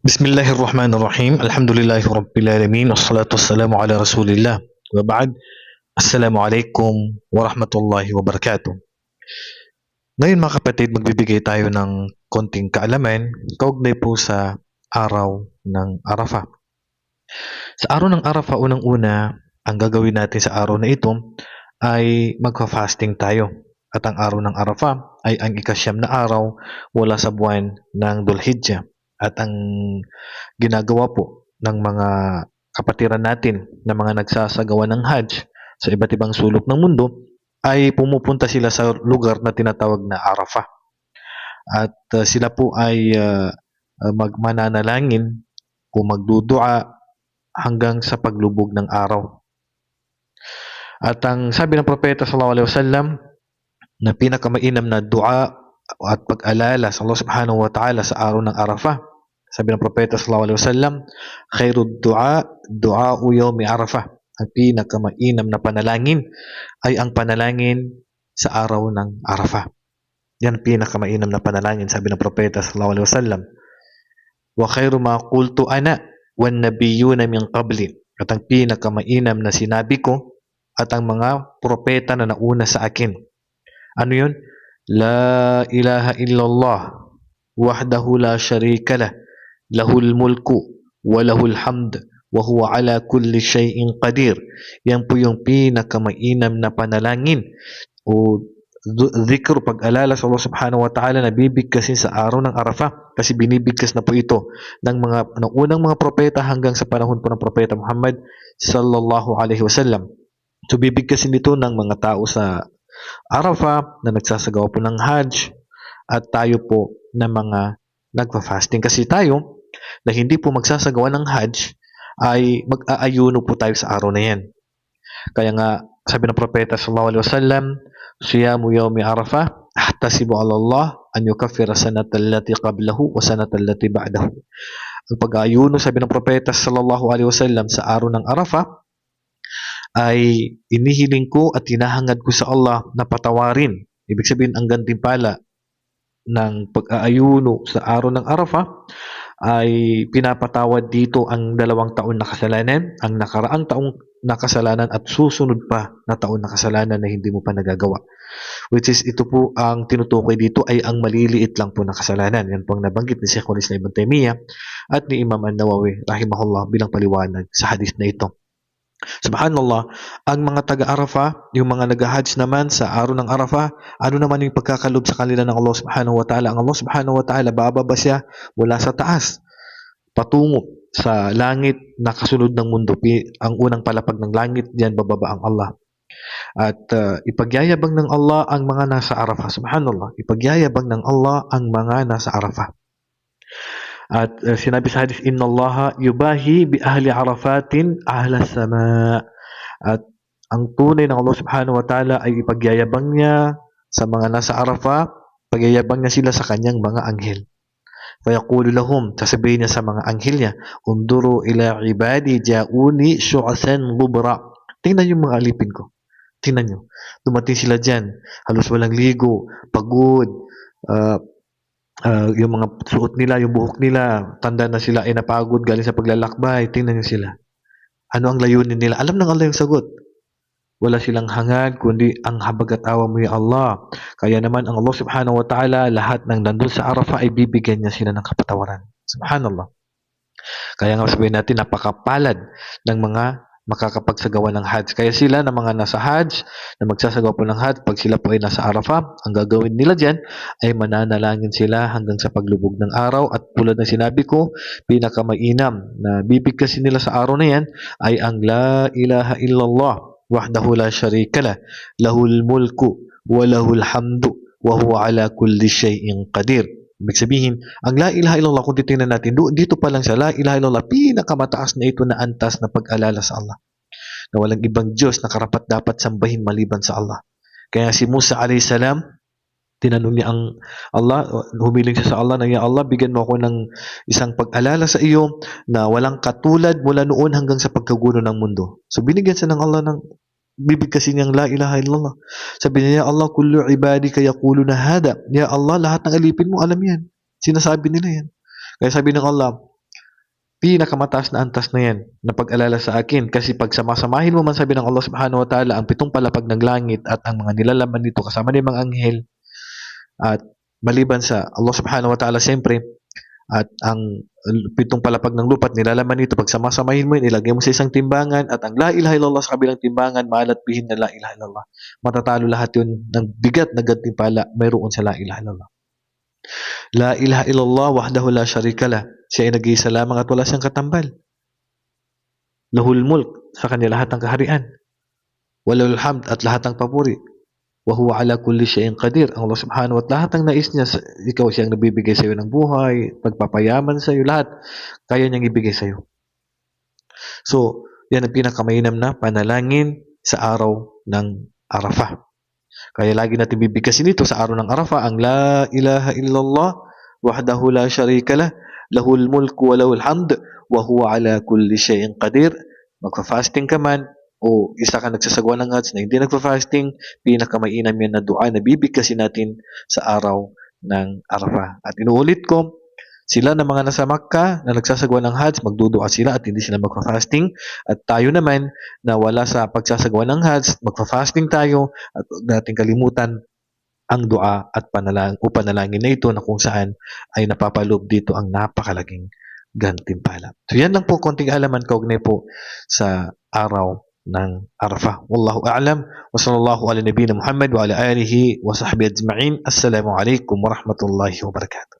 Bismillahirrahmanirrahim. Alhamdulillahi Rabbil Alamin. Wassalatu wassalamu ala Rasulillah. Wa ba'd. Assalamualaikum warahmatullahi wabarakatuh. Ngayon mga kapatid, magbibigay tayo ng konting kaalaman kaugnay po sa araw ng Arafah. Sa araw ng Arafah, unang-una, ang gagawin natin sa araw na ito ay magfa-fasting tayo. At ang araw ng Arafah ay ang ikasyam na araw mula sa buwan ng Dhul-Hijjah. At ang ginagawa po ng mga kapatiran natin na mga nagsasagawa ng Hajj sa iba't ibang sulok ng mundo ay pumupunta sila sa lugar na tinatawag na Arafah. At sila po ay magmananalangin o magdudua hanggang sa paglubog ng araw. At ang sabi ng propeta sallallahu alaihi wasallam na pinakamainam na dua at pag-alala sa Allah subhanahu wa ta'ala sa araw ng Arafah, sabi ng propeta sallallahu alaihi wasallam, khairud du'a du'a'u yawmi Arafah. Ang pinakamainam na panalangin ay ang panalangin sa araw ng Arafah. Yan pinakamainam na panalangin, sabi ng propeta sallallahu alaihi wasallam. Wa khairu ma qultu ana wan nabiyyuna min qabli. At ang pinakamainam na sinabi ko at ang mga propeta na nauna sa akin. Ano yun? La ilaha illallah wahdahu la sharika lah, lahul mulku wa lahul hamd wa huwa ala kulli shay'in qadir. Yan po yung pinakamainam na panalangin o dhikr, pag-alala sa Allah subhanahu wa ta'ala na bibigkasin sa araw ng Arafah, kasi binibigkas na po ito ng unang mga propeta hanggang sa panahon po ng propeta Muhammad sallallahu alaihi wasallam. So bibigkasin dito ng mga tao sa Arafah na nagsasagawa po ng Hajj at tayo po na mga nagfa-fasting, kasi tayo na hindi po magsasagawa ng Hajj ay mag-aayuno po tayo sa araw na yan. Kaya nga sabi ng propeta sallallahu alaihi wasallam, siyamu yawmi Arafah ahtasibu ala Allah an yukaffira sanata allati qablahu wa sanata allati ba'dahu. Ang pag-aayuno, sabi ng propeta sallallahu alaihi wasallam, sa araw ng Arafah ay inihiling ko at hinahangad ko sa Allah na patawarin. Ibig sabihin, ang gantimpala ng pag-aayuno sa araw ng Arafah ay pinapatawad dito ang 2 taon na kasalanan, ang nakaraang taong na kasalanan at susunod pa na taon na kasalanan na hindi mo pa nagagawa. Which is, ito po ang tinutukoy dito ay ang maliliit lang po na kasalanan. Yan po ang nabanggit ni Sheikhul Islam Ibn Taymiyyah at ni Imam An-Nawawi rahimahullah bilang paliwanag sa hadith na ito. Subhanallah, ang mga taga-Arafah, yung mga nag-Hajj naman sa araw ng Arafah, ano naman yung pagkakalob sa kanila ng Allah subhanahu wa ta'ala? Ang Allah subhanahu wa ta'ala, bababa siya mula sa taas, patungo sa langit na kasunod ng mundo. Ang unang palapag ng langit, diyan bababa ang Allah. At ipagyayabang ng Allah ang mga nasa Arafah. Subhanallah, ipagyayabang ng Allah ang mga nasa Arafah. At sinabi sa hadith, inna Allaha yubahi bi ahli Arafatin ahla sama. At ang tunay ng Allah subhanahu wa ta'ala ay ipagyayabang niya sa mga nasa Arafah, pagyayabang niya sila sa kanyang mga anghel. Fayaqulu lahum, sasabihin niya sa mga anghel niya, unduru ila ibadi ja'uni syu'asan lubra. Tingnan yung mga alipin ko. Tingnan nyo. Dumating sila dyan, halos walang ligo, pagod, yung mga suot nila, yung buhok nila, tanda na sila ay napagod galing sa paglalakbay. Tingnan nyo sila. Ano ang layunin nila? Alam ng Allah yung sagot. Wala silang hangad kundi ang habag at awa mo ya Allah. Kaya naman ang Allah subhanahu wa ta'ala, lahat ng nandun sa Arafah ay bibigyan niya sila ng kapatawaran. Subhanallah. Kaya nga sabihin natin, napakapalad ng mga makakapagsagawa ng Hajj. Kaya sila na mga nasa Hajj, na magsasagawa po ng Hajj, pag sila po ay nasa Arafah, ang gagawin nila dyan ay mananalangin sila hanggang sa paglubog ng araw. At tulad ng sinabi ko, pinakamainam na bibigkasin nila sa araw na yan ay ang La ilaha illallah wahdahu la sharika lah, lahul mulku wa lahul hamdu wa huwa ala kulli shay'in qadir. Ibig sabihin, ang La ilaha illallah, kung titingnan natin, dito pa lang sa La ilaha illallah, pinakamataas na ito na antas na pag-alala sa Allah. Na walang ibang Diyos na karapat dapat sambahin maliban sa Allah. Kaya si Musa alayhi salam, tinanong niya ang Allah, humiling siya sa Allah na, ya Allah, bigyan mo ako ng isang pag-alala sa iyo na walang katulad mula noon hanggang sa pagkagulo ng mundo. So binigyan siya ng Allah ng bibigkasin niyang La ilaha illallah. Sabi niya, ya Allah, kullu ibadika yaquluna hada. Ya Allah, lahat ng alipin mo alam yan. Sinasabi nila yan. Kaya sabi ng Allah, Pinakamataas na antas na yan na pag-alala sa akin. Kasi pag samasamahin mo man sabi ng Allah subhanahu wa ta'ala ang 7 palapag ng langit at ang mga nilalaman nito kasama ng mga anghel at maliban sa Allah subhanahu wa ta'ala siyempre at ang 7 palapag ng lupa at nilalaman nito pag samasamahin mo yun, ilagay mo sa isang timbangan at ang la ilaha illallah sa kabilang timbangan, maalat bihin na la ilaha illallah. Matatalo lahat yun ng bigat na gantimpala mayroon sa la ilaha illallah. La ilaha illallah wahdahu la syarika lah. Siya ay nag-iisa lamang at wala siyang katambal. Lahul mulk, sa kanya lahat ng kaharian. Walahul hamd at lahat ng papuri. Wa huwa ala kulli syai'in qadir. Ang Allah subhanahu wa ta'ala lahat ng nais niya, ikaw siyang nabibigay sa iyo ng buhay, pagpapayaman sa iyo, lahat kaya niyang ibigay sa iyo. So, yan ang pinakamainam na panalangin sa araw ng Arafah. Kaya lagi natin bibigkasin ito sa araw ng Arafah, ang la ilaha illallah wahdahu la syarika lah, lahul mulku wa lahul hamd wa huwa ala kulli syai'in qadir. Magfa-fasting ka man o isa ka nagsasagawa ng hajj na hindi nagfa-fasting, pinakamainam yan na dua na bibigkasin natin sa araw ng Arafah. At inuulit ko, sila na mga nasa Makkah na nagsasagawa ng hajj, magdudua sila at hindi sila magfa-fasting. At tayo naman na wala sa pagsasagawa ng hajj, magfa-fasting tayo at huwag natin kalimutan ang dua at panalangin na ito na kung saan ay napapaloob dito ang napakalaking gantimpala. So yan lang po konting alaman kaugnay po sa araw ng Arafah. Wallahu a'lam wa sallallahu ala nabiyina Muhammad wa ala alihi wa sahbihi ajma'in. Assalamu alaikum warahmatullahi wabarakatuh.